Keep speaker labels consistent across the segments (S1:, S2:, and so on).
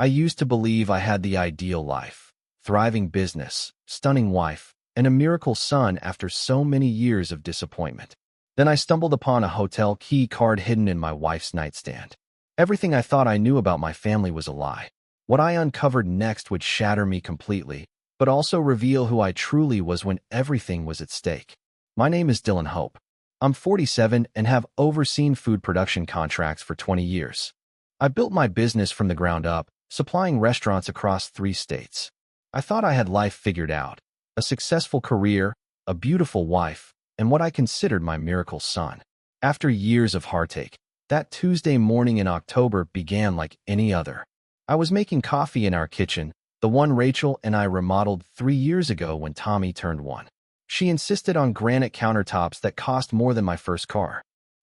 S1: I used to believe I had the ideal life, thriving business, stunning wife, and a miracle son after so many years of disappointment. Then I stumbled upon a hotel key card hidden in my wife's nightstand. Everything I thought I knew about my family was a lie. What I uncovered next would shatter me completely, but also reveal who I truly was when everything was at stake. My name is Dylan Hope. I'm 47 and have overseen food production contracts for 20 years. I built my business from the ground up, supplying restaurants across 3 states. I thought I had life figured out, a successful career, a beautiful wife, and what I considered my miracle son. After years of heartache, that Tuesday morning in October began like any other. I was making coffee in our kitchen, the one Rachel and I remodeled 3 years ago when Tommy turned 1. She insisted on granite countertops that cost more than my first car.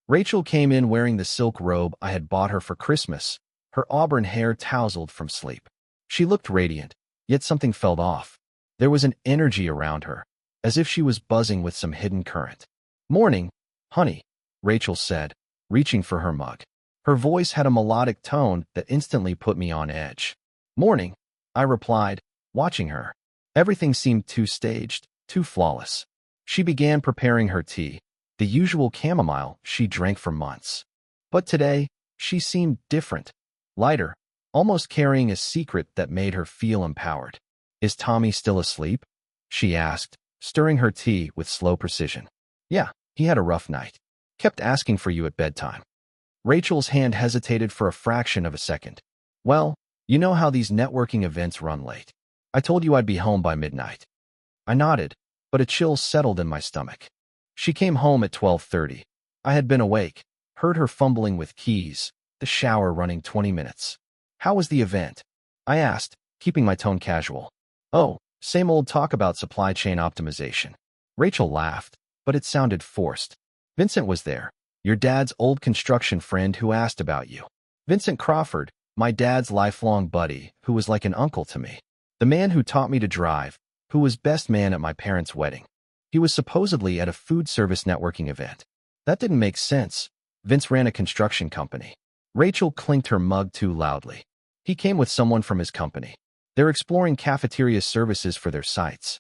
S1: Rachel came in wearing the silk robe I had bought her for Christmas, her auburn hair tousled from sleep. She looked radiant, yet something felt off. There was an energy around her, as if she was buzzing with some hidden current. "Morning, honey," Rachel said, reaching for her mug. Her voice had a melodic tone that instantly put me on edge. "Morning," I replied, watching her. Everything seemed too staged, too flawless. She began preparing her tea, the usual chamomile she drank for months. But today, she seemed different, lighter, almost carrying a secret that made her feel empowered. "Is Tommy still asleep?" she asked, stirring her tea with slow precision. "Yeah, he had a rough night. Kept asking for you at bedtime." Rachel's hand hesitated for a fraction of a second. "Well, you know how these networking events run late. I told you I'd be home by midnight." I nodded, but a chill settled in my stomach. She came home at 12:30. I had been awake, heard her fumbling with keys, the shower running 20 minutes. "How was the event?" I asked, keeping my tone casual. "Oh, same old talk about supply chain optimization." Rachel laughed, but it sounded forced. "Vincent was there, your dad's old construction friend who asked about you. Vincent Crawford, my dad's lifelong buddy, who was like an uncle to me. The man who taught me to drive, who was best man at my parents' wedding. He was supposedly at a food service networking event. That didn't make sense. Vince ran a construction company." Rachel clinked her mug too loudly. "He came with someone from his company. They're exploring cafeteria services for their sites."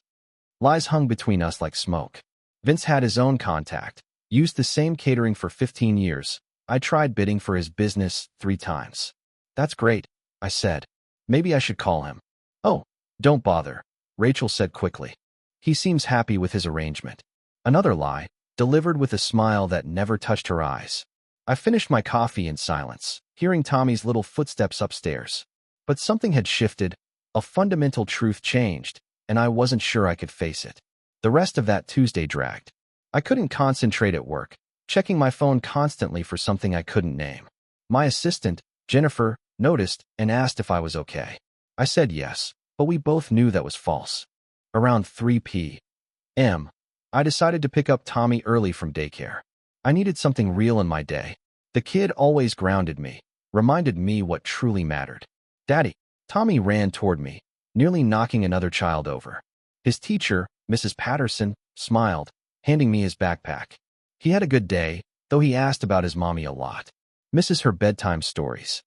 S1: Lies hung between us like smoke. Vince had his own contact, used the same catering for 15 years. I tried bidding for his business 3 times. "That's great," I said. "Maybe I should call him." "Oh, don't bother," Rachel said quickly. "He seems happy with his arrangement." Another lie, delivered with a smile that never touched her eyes. I finished my coffee in silence, hearing Tommy's little footsteps upstairs. But something had shifted, a fundamental truth changed, and I wasn't sure I could face it. The rest of that Tuesday dragged. I couldn't concentrate at work, checking my phone constantly for something I couldn't name. My assistant, Jennifer, noticed and asked if I was okay. I said yes, but we both knew that was false. Around 3 p.m., I decided to pick up Tommy early from daycare. I needed something real in my day. The kid always grounded me, reminded me what truly mattered. "Daddy." Tommy ran toward me, nearly knocking another child over. His teacher, Mrs. Patterson, smiled, handing me his backpack. He had a good day, though he asked about his mommy a lot. Misses her bedtime stories.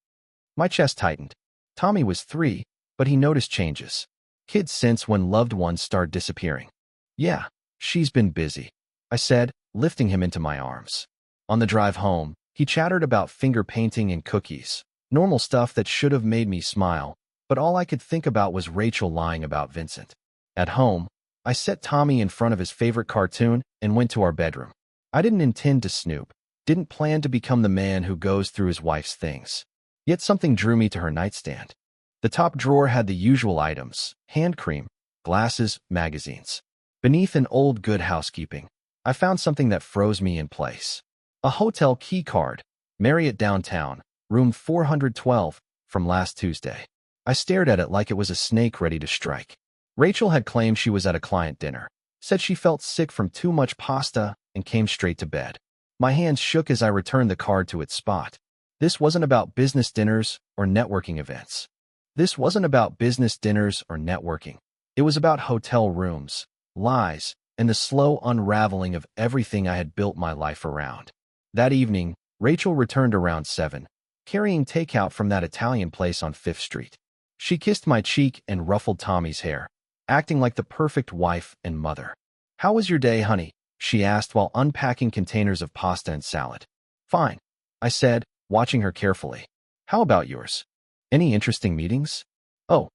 S1: My chest tightened. Tommy was 3, but he noticed changes. Kids sense when loved ones start disappearing. "Yeah, she's been busy," I said, lifting him into my arms. On the drive home, he chattered about finger painting and cookies, normal stuff that should have made me smile, but all I could think about was Rachel lying about Vincent. At home, I set Tommy in front of his favorite cartoon and went to our bedroom. I didn't intend to snoop, didn't plan to become the man who goes through his wife's things. Yet something drew me to her nightstand. The top drawer had the usual items: hand cream, glasses, magazines. Beneath an old Good Housekeeping, I found something that froze me in place. A hotel key card, Marriott Downtown, room 412, from last Tuesday. I stared at it like it was a snake ready to strike. Rachel had claimed she was at a client dinner, said she felt sick from too much pasta, and came straight to bed. My hands shook as I returned the card to its spot. This wasn't about business dinners or networking events. This wasn't about business dinners or networking. It was about hotel rooms, lies, and the slow unraveling of everything I had built my life around. That evening, Rachel returned around 7, carrying takeout from that Italian place on 5th Street. She kissed my cheek and ruffled Tommy's hair, acting like the perfect wife and mother. "How was your day, honey?" she asked while unpacking containers of pasta and salad. "Fine," I said, watching her carefully. "How about yours? Any interesting meetings?" "Oh,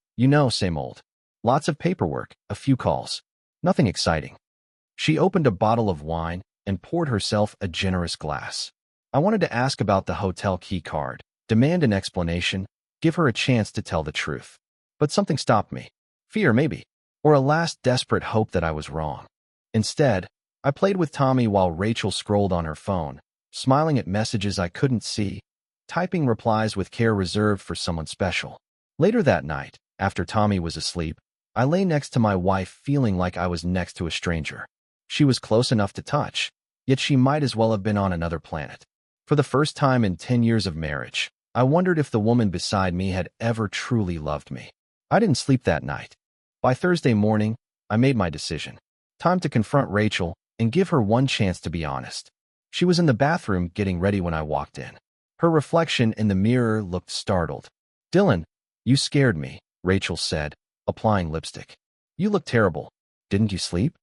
S1: same old. Lots of paperwork, a few calls. Nothing exciting." She opened a bottle of wine and poured herself a generous glass. I wanted to ask about the hotel key card, demand an explanation, give her a chance to tell the truth. But something stopped me. Fear, maybe, or a last desperate hope that I was wrong. Instead, I played with Tommy while Rachel scrolled on her phone, smiling at messages I couldn't see, typing replies with care reserved for someone special. Later that night, after Tommy was asleep, I lay next to my wife feeling like I was next to a stranger. She was close enough to touch, yet she might as well have been on another planet. For the first time in 10 years of marriage, I wondered if the woman beside me had ever truly loved me. I didn't sleep that night. By Thursday morning, I made my decision. Time to confront Rachel and give her one chance to be honest. She was in the bathroom getting ready when I walked in. Her reflection in the mirror looked startled. "Dylan, you scared me," Rachel said, applying lipstick. "You look terrible. Didn't you sleep?"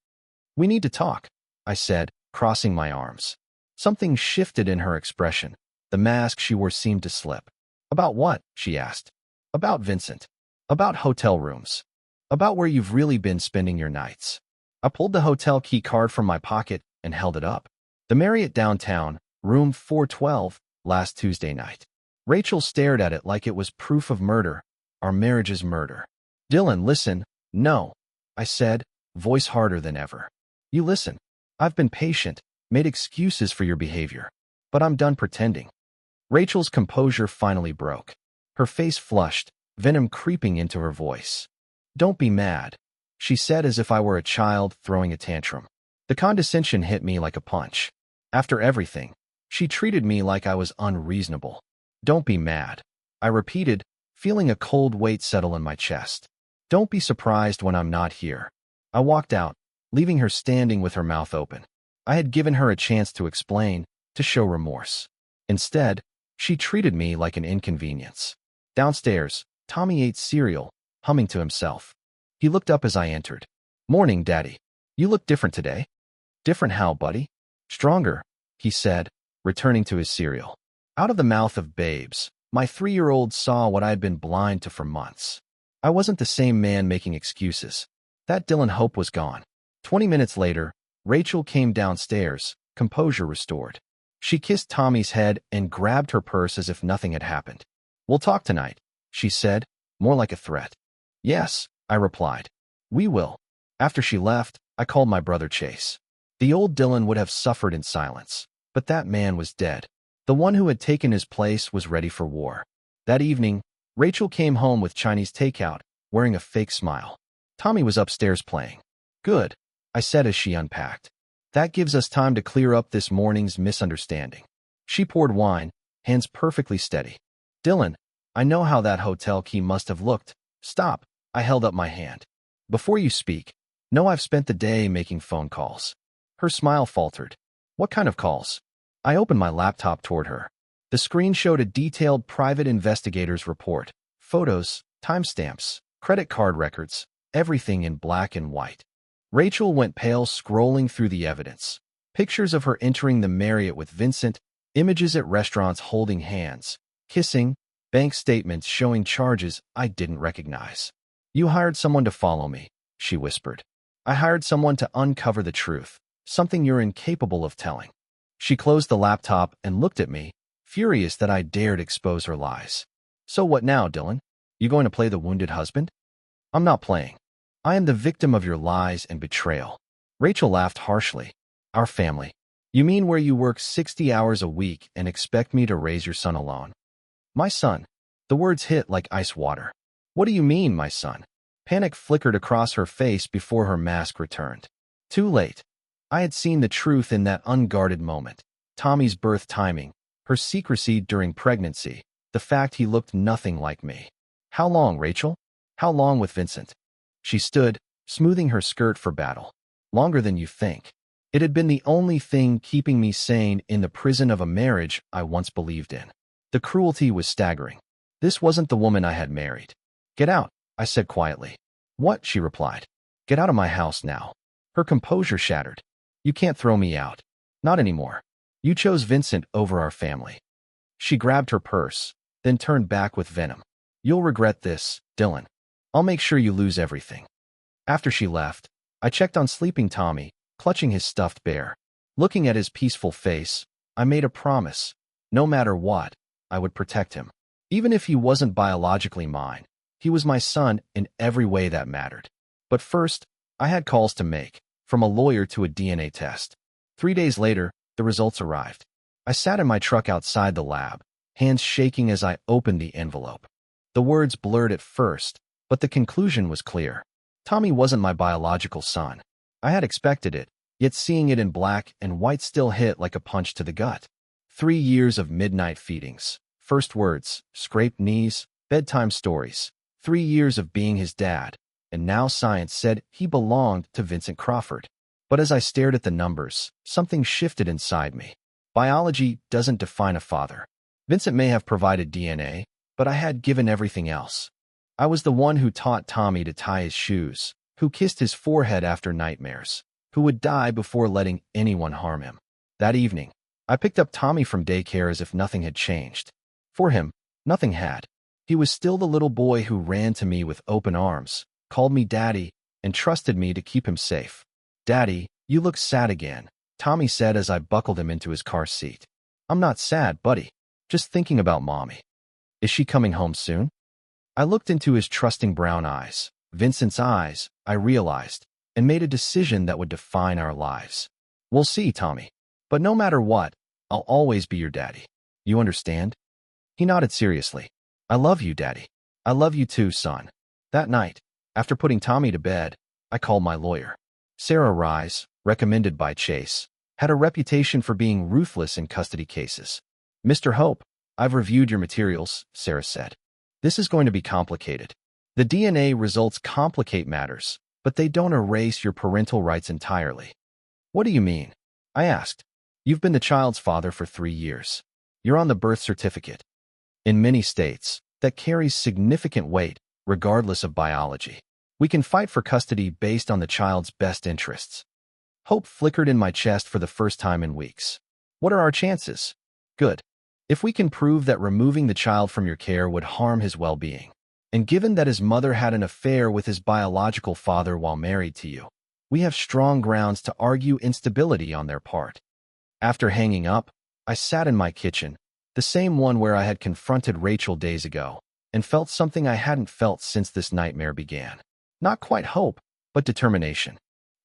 S1: "We need to talk," I said, crossing my arms. Something shifted in her expression. The mask she wore seemed to slip. "About what?" she asked. "About Vincent. About hotel rooms. About where you've really been spending your nights." I pulled the hotel key card from my pocket and held it up. The Marriott downtown, room 412, last Tuesday night. Rachel stared at it like it was proof of murder, our marriage's murder. "Dylan, listen." "No," I said, voice harder than ever. "You listen. I've been patient, made excuses for your behavior, but I'm done pretending." Rachel's composure finally broke. Her face flushed, venom creeping into her voice. "Don't be mad," she said as if I were a child throwing a tantrum. The condescension hit me like a punch. After everything, she treated me like I was unreasonable. "Don't be mad," I repeated, feeling a cold weight settle in my chest. "Don't be surprised when I'm not here." I walked out, leaving her standing with her mouth open. I had given her a chance to explain, to show remorse. Instead, she treated me like an inconvenience. Downstairs, Tommy ate cereal, humming to himself. He looked up as I entered. "Morning, Daddy. You look different today." "Different how, buddy?" "Stronger," he said, returning to his cereal. Out of the mouth of babes, my 3-year-old saw what I had been blind to for months. I wasn't the same man making excuses. That Dylan Hope was gone. 20 minutes later, Rachel came downstairs, composure restored. She kissed Tommy's head and grabbed her purse as if nothing had happened. "We'll talk tonight," she said, more like a threat. "Yes," I replied. "We will." After she left, I called my brother Chase. The old Dylan would have suffered in silence, but that man was dead. The one who had taken his place was ready for war. That evening, Rachel came home with Chinese takeout, wearing a fake smile. Tommy was upstairs playing. "Good," I said as she unpacked. "That gives us time to clear up this morning's misunderstanding." She poured wine, hands perfectly steady. "Dylan, I know how that hotel key must have looked." "Stop," I held up my hand. "Before you speak, know I've spent the day making phone calls." Her smile faltered. "What kind of calls?" I opened my laptop toward her. The screen showed a detailed private investigator's report. Photos, timestamps, credit card records, everything in black and white. Rachel went pale scrolling through the evidence. Pictures of her entering the Marriott with Vincent, images at restaurants holding hands, kissing, bank statements showing charges I didn't recognize. "You hired someone to follow me," she whispered. "I hired someone to uncover the truth, something you're incapable of telling." She closed the laptop and looked at me, furious that I dared expose her lies. "So what now, Dylan? You going to play the wounded husband?" "I'm not playing. I am the victim of your lies and betrayal." Rachel laughed harshly. "Our family. You mean where you work 60 hours a week and expect me to raise your son alone?" "My son." The words hit like ice water. "What do you mean, my son?" Panic flickered across her face before her mask returned. Too late. I had seen the truth in that unguarded moment. Tommy's birth timing, her secrecy during pregnancy, the fact he looked nothing like me. "How long, Rachel? How long with Vincent?" She stood, smoothing her skirt for battle. "Longer than you think." It had been the only thing keeping me sane in the prison of a marriage I once believed in. The cruelty was staggering. This wasn't the woman I had married. Get out, I said quietly. What? She replied. Get out of my house now. Her composure shattered. You can't throw me out. Not anymore. You chose Vincent over our family. She grabbed her purse, then turned back with venom. You'll regret this, Dylan. I'll make sure you lose everything. After she left, I checked on sleeping Tommy, clutching his stuffed bear. Looking at his peaceful face, I made a promise. No matter what, I would protect him. Even if he wasn't biologically mine, he was my son in every way that mattered. But first, I had calls to make, from a lawyer to a DNA test. 3 days later, the results arrived. I sat in my truck outside the lab, hands shaking as I opened the envelope. The words blurred at first, but the conclusion was clear. Tommy wasn't my biological son. I had expected it, yet seeing it in black and white still hit like a punch to the gut. 3 years of midnight feedings, first words, scraped knees, bedtime stories. 3 years of being his dad, and now science said he belonged to Vincent Crawford. But as I stared at the numbers, something shifted inside me. Biology doesn't define a father. Vincent may have provided DNA, but I had given everything else. I was the one who taught Tommy to tie his shoes, who kissed his forehead after nightmares, who would die before letting anyone harm him. That evening, I picked up Tommy from daycare as if nothing had changed. For him, nothing had. He was still the little boy who ran to me with open arms, called me Daddy, and trusted me to keep him safe. Daddy, you look sad again, Tommy said as I buckled him into his car seat. I'm not sad, buddy. Just thinking about Mommy. Is she coming home soon? I looked into his trusting brown eyes, Vincent's eyes, I realized, and made a decision that would define our lives. We'll see, Tommy. But no matter what, I'll always be your daddy. You understand? He nodded seriously. I love you, Daddy. I love you too, son. That night, after putting Tommy to bed, I called my lawyer. Sarah Rise, recommended by Chase, had a reputation for being ruthless in custody cases. Mr. Hope, I've reviewed your materials, Sarah said. This is going to be complicated. The DNA results complicate matters, but they don't erase your parental rights entirely. What do you mean? I asked. You've been the child's father for 3 years. You're on the birth certificate. In many states, that carries significant weight, regardless of biology. We can fight for custody based on the child's best interests. Hope flickered in my chest for the first time in weeks. What are our chances? Good. If we can prove that removing the child from your care would harm his well-being, and given that his mother had an affair with his biological father while married to you, we have strong grounds to argue instability on their part. After hanging up, I sat in my kitchen, the same one where I had confronted Rachel days ago, and felt something I hadn't felt since this nightmare began. Not quite hope, but determination.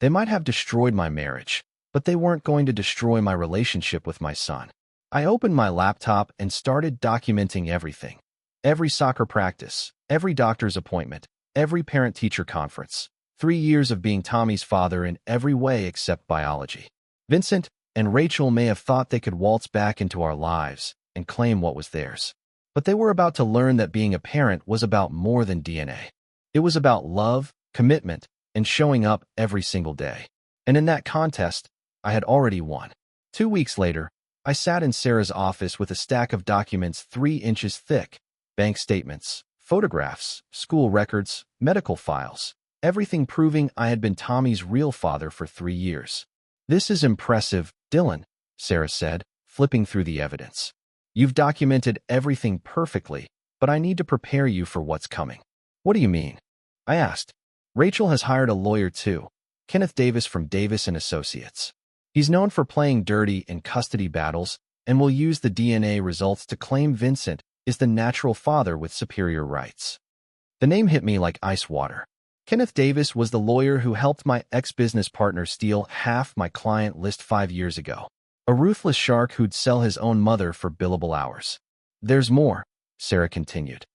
S1: They might have destroyed my marriage, but they weren't going to destroy my relationship with my son. I opened my laptop and started documenting everything. Every soccer practice, every doctor's appointment, every parent-teacher conference. 3 years of being Tommy's father in every way except biology. Vincent and Rachel may have thought they could waltz back into our lives and claim what was theirs. But they were about to learn that being a parent was about more than DNA. It was about love, commitment, and showing up every single day. And in that contest, I had already won. 2 weeks later, I sat in Sarah's office with a stack of documents 3 inches thick. Bank statements, photographs, school records, medical files. Everything proving I had been Tommy's real father for 3 years. This is impressive, Dylan, Sarah said, flipping through the evidence. You've documented everything perfectly, but I need to prepare you for what's coming. What do you mean? I asked. Rachel has hired a lawyer too, Kenneth Davis from Davis & Associates. He's known for playing dirty in custody battles and will use the DNA results to claim Vincent is the natural father with superior rights. The name hit me like ice water. Kenneth Davis was the lawyer who helped my ex-business partner steal half my client list 5 years ago. A ruthless shark who'd sell his own mother for billable hours. There's more, Sarah continued.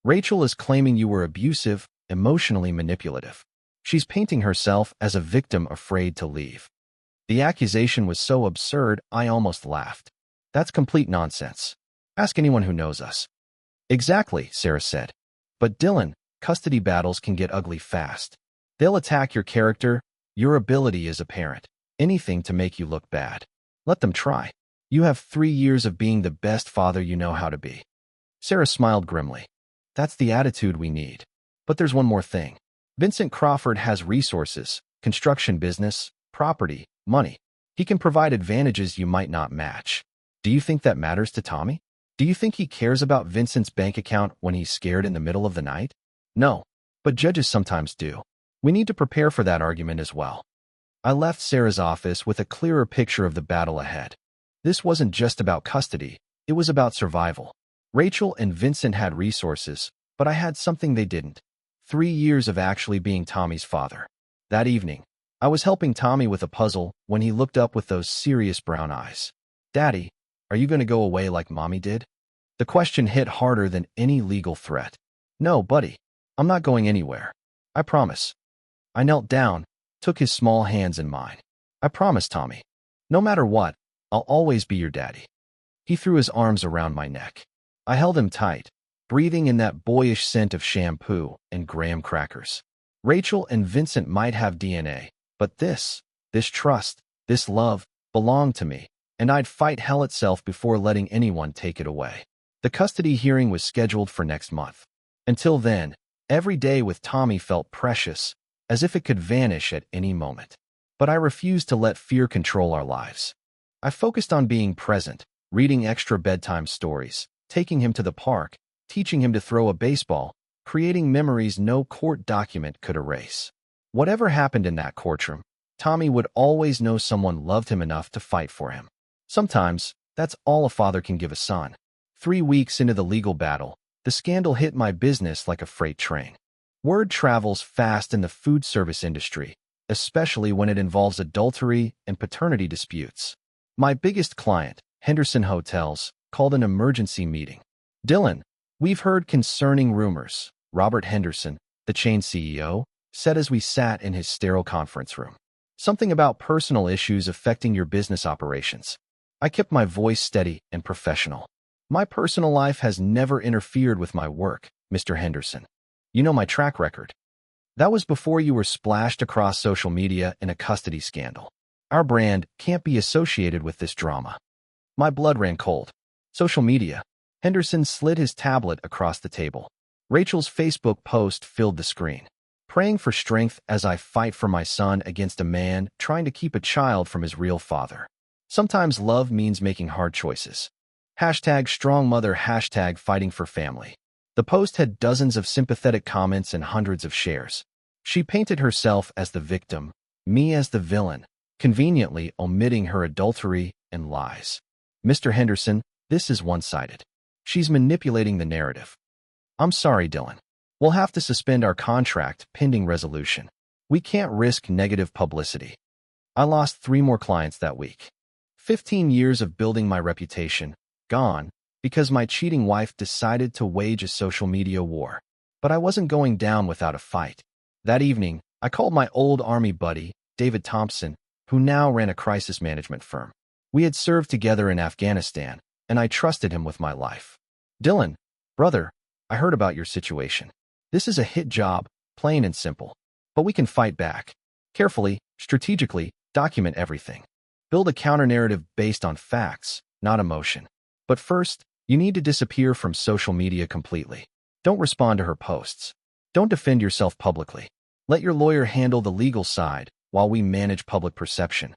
S1: Rachel is claiming you were abusive, emotionally manipulative. She's painting herself as a victim afraid to leave. The accusation was so absurd, I almost laughed. That's complete nonsense. Ask anyone who knows us. Exactly, Sarah said. But Dylan, custody battles can get ugly fast. They'll attack your character, your ability as a parent, anything to make you look bad. Let them try. You have 3 years of being the best father you know how to be. Sarah smiled grimly. That's the attitude we need. But there's one more thing. Vincent Crawford has resources, construction business, property, money. He can provide advantages you might not match. Do you think that matters to Tommy? Do you think he cares about Vincent's bank account when he's scared in the middle of the night? No, but judges sometimes do. We need to prepare for that argument as well. I left Sarah's office with a clearer picture of the battle ahead. This wasn't just about custody, it was about survival. Rachel and Vincent had resources, but I had something they didn't. 3 years of actually being Tommy's father. That evening, I was helping Tommy with a puzzle when he looked up with those serious brown eyes. "Daddy, are you going to go away like Mommy did?" The question hit harder than any legal threat. "No, buddy, I'm not going anywhere. I promise." I knelt down, took his small hands in mine. "I promise, Tommy. No matter what, I'll always be your daddy." He threw his arms around my neck. I held him tight, breathing in that boyish scent of shampoo and graham crackers. Rachel and Vincent might have DNA, but this trust, this love, belonged to me, and I'd fight hell itself before letting anyone take it away. The custody hearing was scheduled for next month. Until then, every day with Tommy felt precious, as if it could vanish at any moment. But I refused to let fear control our lives. I focused on being present, reading extra bedtime stories, taking him to the park, teaching him to throw a baseball, creating memories no court document could erase. Whatever happened in that courtroom, Tommy would always know someone loved him enough to fight for him. Sometimes, that's all a father can give a son. 3 weeks into the legal battle, the scandal hit my business like a freight train. Word travels fast in the food service industry, especially when it involves adultery and paternity disputes. My biggest client, Henderson Hotels, called an emergency meeting. "Dylan, we've heard concerning rumors," Robert Henderson, the chain CEO, said as we sat in his sterile conference room. "Something about personal issues affecting your business operations." I kept my voice steady and professional. "My personal life has never interfered with my work, Mr. Henderson. You know my track record. That was before you were splashed across social media in a custody scandal. Our brand can't be associated with this drama." My blood ran cold. Social media. Henderson slid his tablet across the table. Rachel's Facebook post filled the screen. "Praying for strength as I fight for my son against a man trying to keep a child from his real father. Sometimes love means making hard choices. #strongmother, #fighting for family." The post had dozens of sympathetic comments and hundreds of shares. She painted herself as the victim, me as the villain, conveniently omitting her adultery and lies. "Mr. Henderson, this is one-sided. She's manipulating the narrative." "I'm sorry, Dylan. We'll have to suspend our contract pending resolution. We can't risk negative publicity." I lost 3 more clients that week. 15 years of building my reputation, gone, because my cheating wife decided to wage a social media war. But I wasn't going down without a fight. That evening, I called my old Army buddy, David Thompson, who now ran a crisis management firm. We had served together in Afghanistan, and I trusted him with my life. "Dylan, brother, I heard about your situation. This is a hit job, plain and simple. But we can fight back. Carefully, strategically, document everything. Build a counter-narrative based on facts, not emotion. But first, you need to disappear from social media completely. Don't respond to her posts. Don't defend yourself publicly. Let your lawyer handle the legal side while we manage public perception."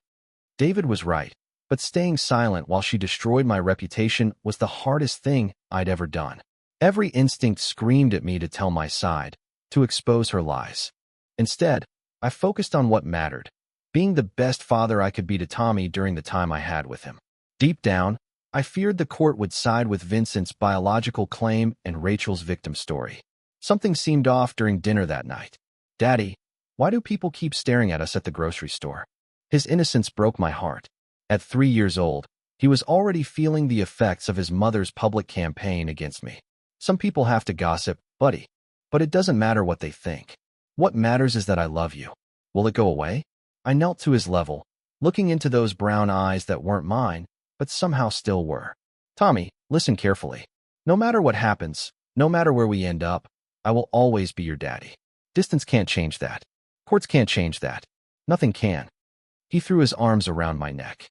S1: David was right, but staying silent while she destroyed my reputation was the hardest thing I'd ever done. Every instinct screamed at me to tell my side, to expose her lies. Instead, I focused on what mattered, being the best father I could be to Tommy during the time I had with him. Deep down, I feared the court would side with Vincent's biological claim and Rachel's victim story. Something seemed off during dinner that night. "Daddy, why do people keep staring at us at the grocery store?" His innocence broke my heart. At 3 years old, he was already feeling the effects of his mother's public campaign against me. Some people have to gossip, buddy. But it doesn't matter what they think. What matters is that I love you. Will it go away? I knelt to his level, looking into those brown eyes that weren't mine, but somehow still were. "Tommy, listen carefully. No matter what happens, no matter where we end up, I will always be your daddy. Distance can't change that. Courts can't change that. Nothing can." He threw his arms around my neck.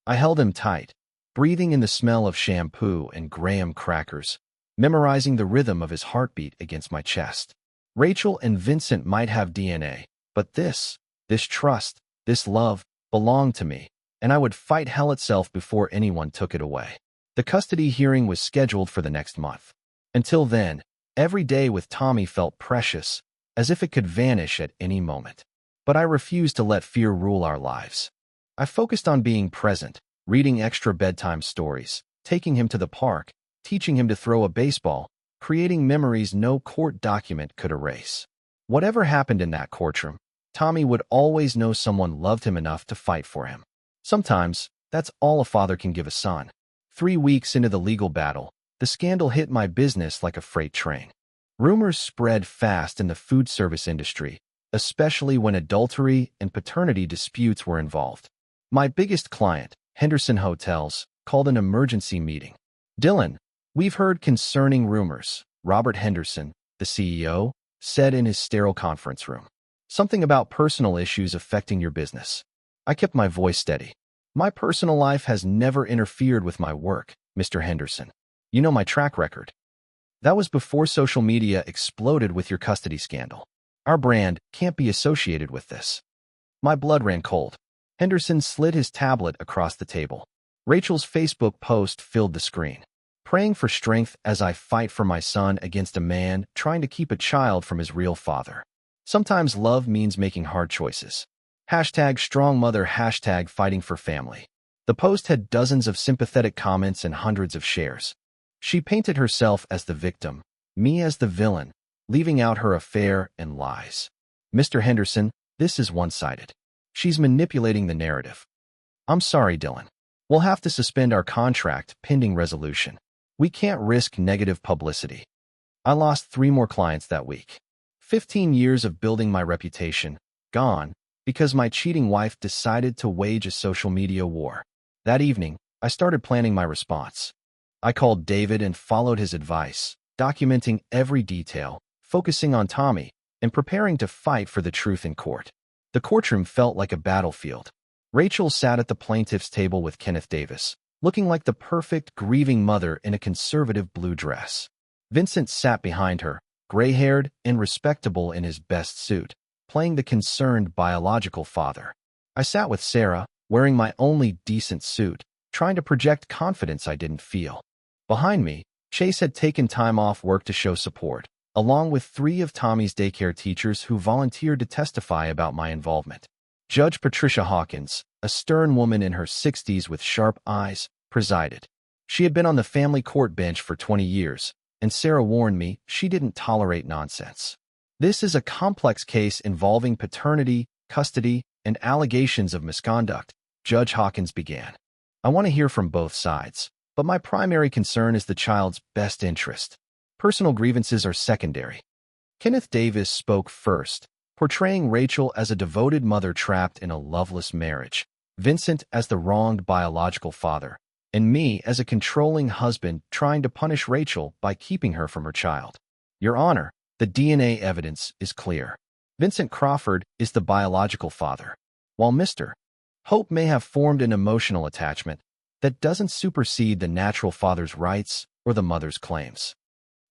S1: I held him tight, breathing in the smell of shampoo and graham crackers, memorizing the rhythm of his heartbeat against my chest. Rachel and Vincent might have DNA, but this trust, this love, belonged to me, and I would fight hell itself before anyone took it away. The custody hearing was scheduled for the next month. Until then, every day with Tommy felt precious, as if it could vanish at any moment. But I refused to let fear rule our lives. I focused on being present, reading extra bedtime stories, taking him to the park, teaching him to throw a baseball, creating memories no court document could erase. Whatever happened in that courtroom, Tommy would always know someone loved him enough to fight for him. Sometimes, that's all a father can give a son. 3 weeks into the legal battle, the scandal hit my business like a freight train. Rumors spread fast in the food service industry, especially when adultery and paternity disputes were involved. My biggest client, Henderson Hotels, called an emergency meeting. "Dylan, we've heard concerning rumors," Robert Henderson, the CEO, said in his sterile conference room. "Something about personal issues affecting your business." I kept my voice steady. "My personal life has never interfered with my work, Mr. Henderson. You know my track record." That was before social media exploded with your custody scandal. Our brand can't be associated with this. My blood ran cold. Henderson slid his tablet across the table. Rachel's Facebook post filled the screen. "Praying for strength as I fight for my son against a man trying to keep a child from his real father. Sometimes love means making hard choices. #strongmother #fighting for family." The post had dozens of sympathetic comments and hundreds of shares. She painted herself as the victim, me as the villain, leaving out her affair and lies. "Mr. Henderson, this is one-sided. She's manipulating the narrative." "I'm sorry, Dylan. We'll have to suspend our contract pending resolution. We can't risk negative publicity." I lost 3 more clients that week. 15 years of building my reputation, gone, because my cheating wife decided to wage a social media war. That evening, I started planning my response. I called David and followed his advice, documenting every detail, focusing on Tommy, and preparing to fight for the truth in court. The courtroom felt like a battlefield. Rachel sat at the plaintiff's table with Kenneth Davis, looking like the perfect grieving mother in a conservative blue dress. Vincent sat behind her, gray-haired and respectable in his best suit, playing the concerned biological father. I sat with Sarah, wearing my only decent suit, trying to project confidence I didn't feel. Behind me, Chase had taken time off work to show support, along with 3 of Tommy's daycare teachers who volunteered to testify about my involvement. Judge Patricia Hawkins, a stern woman in her 60s with sharp eyes, presided. She had been on the family court bench for 20 years, and Sarah warned me she didn't tolerate nonsense. "This is a complex case involving paternity, custody, and allegations of misconduct," Judge Hawkins began. "I want to hear from both sides, but my primary concern is the child's best interest. Personal grievances are secondary." Kenneth Davis spoke first, portraying Rachel as a devoted mother trapped in a loveless marriage, Vincent as the wronged biological father, and me as a controlling husband trying to punish Rachel by keeping her from her child. "Your Honor, the DNA evidence is clear. Vincent Crawford is the biological father. While Mr. Hope may have formed an emotional attachment, that doesn't supersede the natural father's rights or the mother's claims."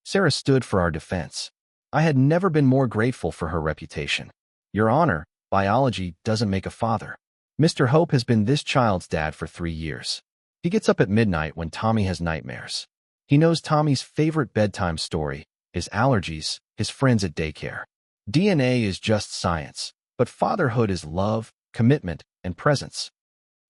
S1: Sarah stood for our defense. I had never been more grateful for her reputation. "Your Honor, biology doesn't make a father. Mr. Hope has been this child's dad for 3 years. He gets up at midnight when Tommy has nightmares. He knows Tommy's favorite bedtime story, his allergies, his friends at daycare. DNA is just science, but fatherhood is love, commitment, and presence."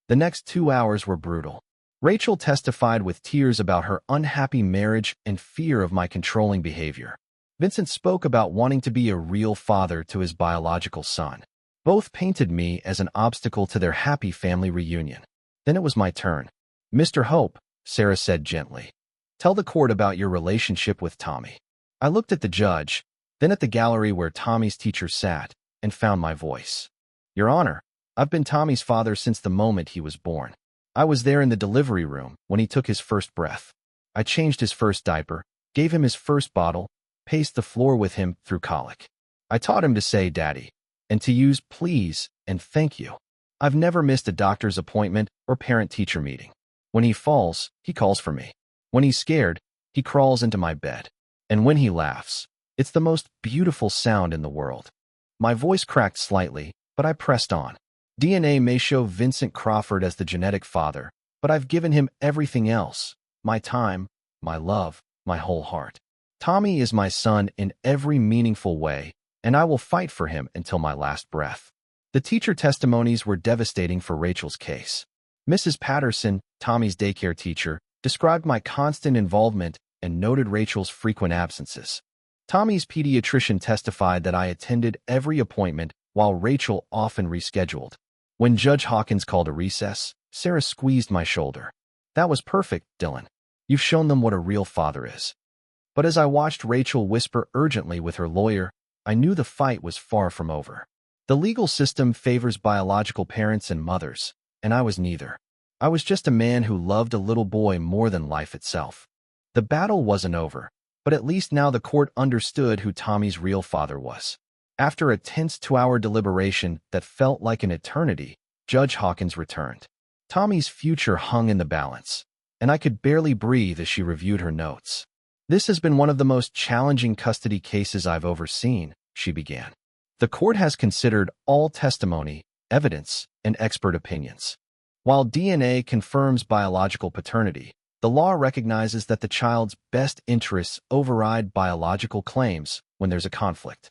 S1: The next 2 hours were brutal. Rachel testified with tears about her unhappy marriage and fear of my controlling behavior. Vincent spoke about wanting to be a real father to his biological son. Both painted me as an obstacle to their happy family reunion. Then it was my turn. "Mr. Hope," Sarah said gently, "tell the court about your relationship with Tommy." I looked at the judge, then at the gallery where Tommy's teacher sat, and found my voice. "Your Honor, I've been Tommy's father since the moment he was born. I was there in the delivery room when he took his first breath. I changed his first diaper, gave him his first bottle, paced the floor with him through colic. I taught him to say daddy, and to use please and thank you. I've never missed a doctor's appointment or parent-teacher meeting. When he falls, he calls for me. When he's scared, he crawls into my bed. And when he laughs, It's the most beautiful sound in the world. My voice cracked slightly, but I pressed on. DNA may show Vincent Crawford as the genetic father, but I've given him everything else. My time, my love, my whole heart. Tommy is my son in every meaningful way, and I will fight for him until my last breath. The teacher testimonies were devastating for Rachel's case. Mrs. Patterson, Tommy's daycare teacher, described my constant involvement and noted Rachel's frequent absences. Tommy's pediatrician testified that I attended every appointment while Rachel often rescheduled. When Judge Hawkins called a recess, Sarah squeezed my shoulder. "That was perfect, Dylan. You've shown them what a real father is." But as I watched Rachel whisper urgently with her lawyer, I knew the fight was far from over. The legal system favors biological parents and mothers, and I was neither. I was just a man who loved a little boy more than life itself. The battle wasn't over, but at least now the court understood who Tommy's real father was. After a tense 2-hour deliberation that felt like an eternity, Judge Hawkins returned. Tommy's future hung in the balance, and I could barely breathe as she reviewed her notes. "This has been one of the most challenging custody cases I've overseen," she began. "The court has considered all testimony, evidence, and expert opinions. While DNA confirms biological paternity, the law recognizes that the child's best interests override biological claims when there's a conflict."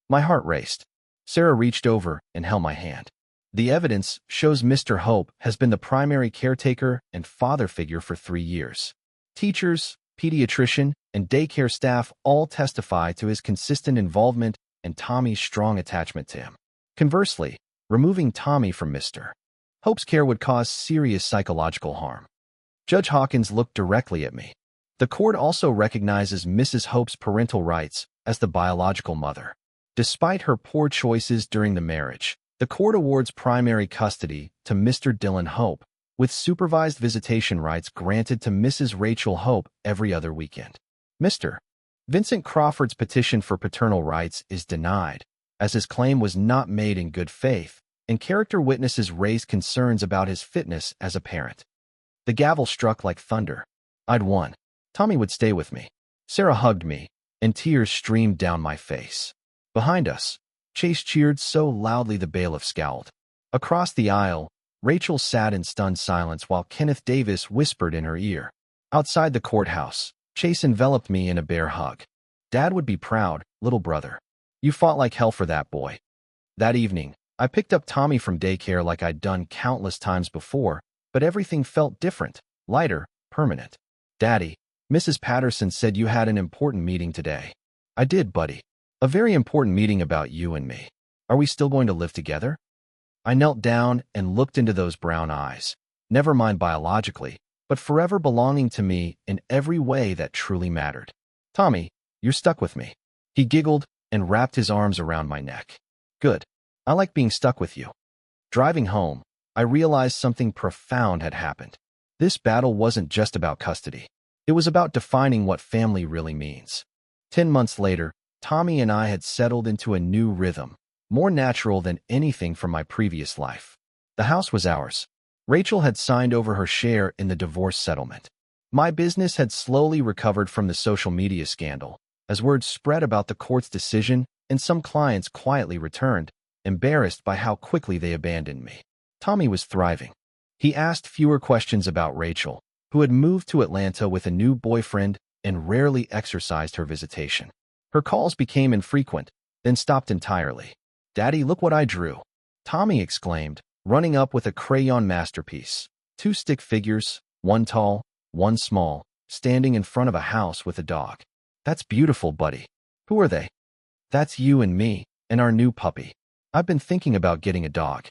S1: My heart raced. Sarah reached over and held my hand. "The evidence shows Mr. Hope has been the primary caretaker and father figure for 3 years. Teachers, pediatrician, and daycare staff all testify to his consistent involvement and Tommy's strong attachment to him. Conversely, removing Tommy from Mr. Hope's care would cause serious psychological harm." Judge Hawkins looked directly at me. "The court also recognizes Mrs. Hope's parental rights as the biological mother. Despite her poor choices during the marriage, the court awards primary custody to Mr. Dylan Hope, with supervised visitation rights granted to Mrs. Rachel Hope every other weekend. Mr. Vincent Crawford's petition for paternal rights is denied, as his claim was not made in good faith, and character witnesses raised concerns about his fitness as a parent." The gavel struck like thunder. I'd won. Tommy would stay with me. Sarah hugged me, and tears streamed down my face. Behind us, Chase cheered so loudly the bailiff scowled. Across the aisle, Rachel sat in stunned silence while Kenneth Davis whispered in her ear. Outside the courthouse, Chase enveloped me in a bear hug. "Dad would be proud, little brother. You fought like hell for that boy." That evening, I picked up Tommy from daycare like I'd done countless times before, but everything felt different, lighter, permanent. "Daddy, Mrs. Patterson said you had an important meeting today." "I did, buddy. A very important meeting about you and me. Are we still going to live together?" I knelt down and looked into those brown eyes, never mind biologically, but forever belonging to me in every way that truly mattered. "Tommy, you're stuck with me." He giggled and wrapped his arms around my neck. "Good. I like being stuck with you." Driving home, I realized something profound had happened. This battle wasn't just about custody. It was about defining what family really means. 10 months later, Tommy and I had settled into a new rhythm, more natural than anything from my previous life. The house was ours. Rachel had signed over her share in the divorce settlement. My business had slowly recovered from the social media scandal, as word spread about the court's decision, and some clients quietly returned, embarrassed by how quickly they abandoned me. Tommy was thriving. He asked fewer questions about Rachel, who had moved to Atlanta with a new boyfriend and rarely exercised her visitation. Her calls became infrequent, then stopped entirely. "Daddy, look what I drew," Tommy exclaimed, running up with a crayon masterpiece. 2 stick figures, one tall, one small, standing in front of a house with a dog. "That's beautiful, buddy." "Who are they?" "That's you and me, and our new puppy. I've been thinking about getting a dog."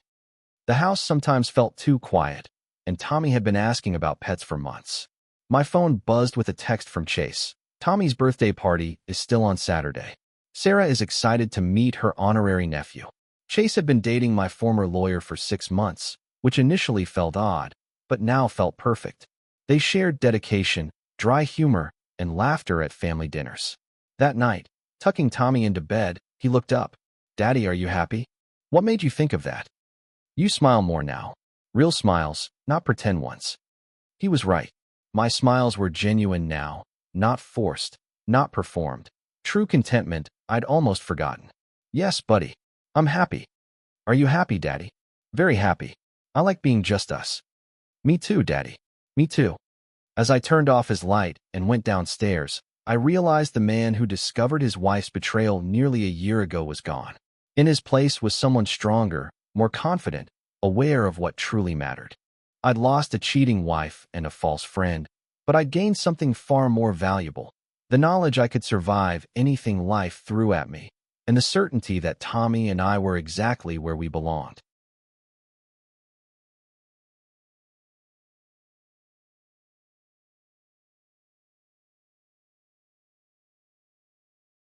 S1: The house sometimes felt too quiet, and Tommy had been asking about pets for months. My phone buzzed with a text from Chase. "Tommy's birthday party is still on Saturday. Sarah is excited to meet her honorary nephew." Chase had been dating my former lawyer for 6 months, which initially felt odd, but now felt perfect. They shared dedication, dry humor, and laughter at family dinners. That night, tucking Tommy into bed, he looked up. "Daddy, are you happy? What made you think of that?" "You smile more now. Real smiles, not pretend ones." He was right. My smiles were genuine now, not forced, not performed. True contentment I'd almost forgotten. Yes, buddy. I'm happy. Are you happy, Daddy? Very happy. I like being just us. Me too, Daddy. Me too. As I turned off his light and went downstairs, I realized the man who discovered his wife's betrayal nearly a year ago was gone. In his place was someone stronger, more confident, aware of what truly mattered. I'd lost a cheating wife and a false friend, but I'd gained something far more valuable: the knowledge I could survive anything life threw at me, and the certainty that Tommy and I were exactly where we belonged.